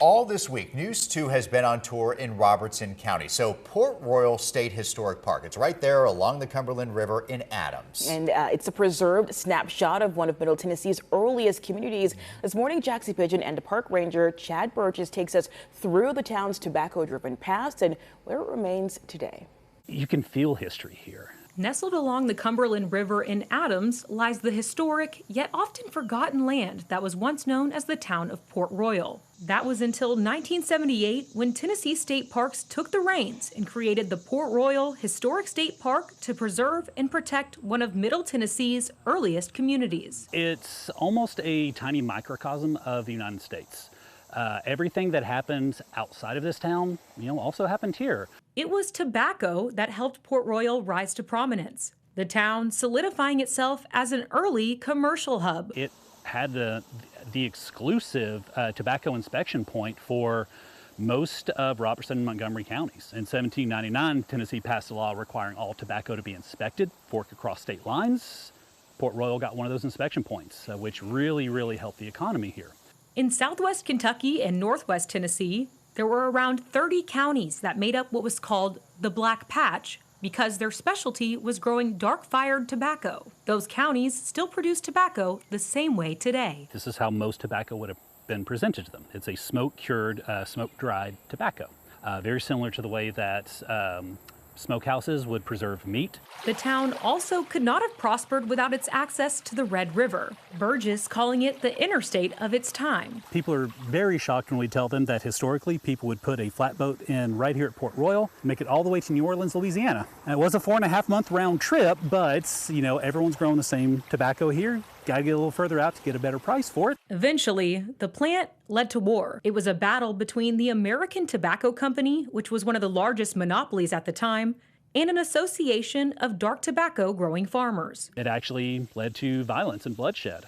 All this week, News 2 has been on tour in Robertson County. So Port Royal State Historic Park. It's right there along the Cumberland River in Adams. And it's a preserved snapshot of one of Middle Tennessee's earliest communities. This morning, Jaxie Pigeon and park ranger Chad Burgess takes us through the town's tobacco-driven past and where it remains today. You can feel history here. Nestled along the Cumberland River in Adams lies the historic, yet often forgotten land that was once known as the town of Port Royal. That was until 1978 when Tennessee State Parks took the reins and created the Port Royal Historic State Park to preserve and protect one of Middle Tennessee's earliest communities. It's almost a tiny microcosm of the United States. Everything that happens outside of this town, also happened here. It was tobacco that helped Port Royal rise to prominence, the town solidifying itself as an early commercial hub. It had the exclusive tobacco inspection point for most of Robertson and Montgomery counties. In 1799, Tennessee passed a law requiring all tobacco to be inspected, fork across state lines. Port Royal got one of those inspection points, which really helped the economy here. In southwest Kentucky and northwest Tennessee, there were around 30 counties that made up what was called the Black Patch because their specialty was growing dark-fired tobacco. Those counties still produce tobacco the same way today. This is how most tobacco would have been presented to them. It's a smoke-cured, smoke-dried tobacco, very similar to the way that smokehouses would preserve meat. The town also could not have prospered without its access to the Red River, Burgess calling it the interstate of its time. People are very shocked when we tell them that historically people would put a flatboat in right here at Port Royal, make it all the way to New Orleans, Louisiana. And it was a 4.5-month round trip, but everyone's growing the same tobacco here. Got to get a little further out to get a better price for it. Eventually, the plant led to war. It was a battle between the American Tobacco Company, which was one of the largest monopolies at the time, and an association of dark tobacco growing farmers. It actually led to violence and bloodshed.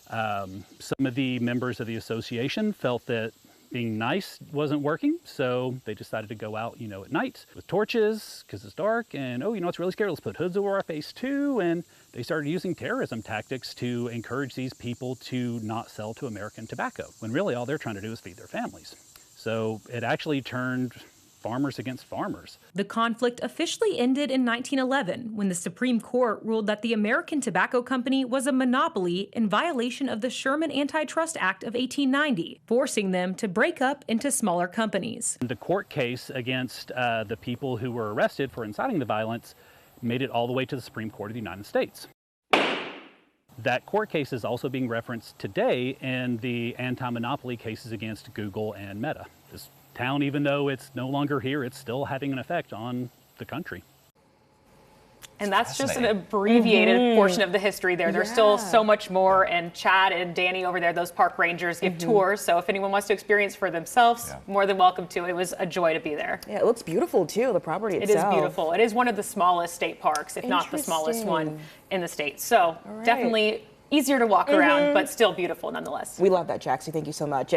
Some of the members of the association felt that being nice wasn't working, so they decided to go out, at night with torches because it's dark, and it's really scary. Let's put hoods over our face too, and they started using terrorism tactics to encourage these people to not sell to American tobacco, when really all they're trying to do is feed their families. So it actually turned farmers against farmers. The conflict officially ended in 1911 when the Supreme Court ruled that the American Tobacco Company was a monopoly in violation of the Sherman Antitrust Act of 1890, forcing them to break up into smaller companies. The court case against the people who were arrested for inciting the violence made it all the way to the Supreme Court of the United States. That court case is also being referenced today in the anti-monopoly cases against Google and Meta. This town, even though it's no longer here, it's still having an effect on the country. And that's just an abbreviated portion of the history there. There's still so much more, and Chad and Danny over there, those park rangers, give tours. So if anyone wants to experience for themselves, more than welcome to. It was a joy to be there. Yeah, it looks beautiful too, the property itself. It is beautiful. It is one of the smallest state parks, if not the smallest one in the state. So definitely easier to walk around, but still beautiful nonetheless. We love that, Jaxie. Thank you so much.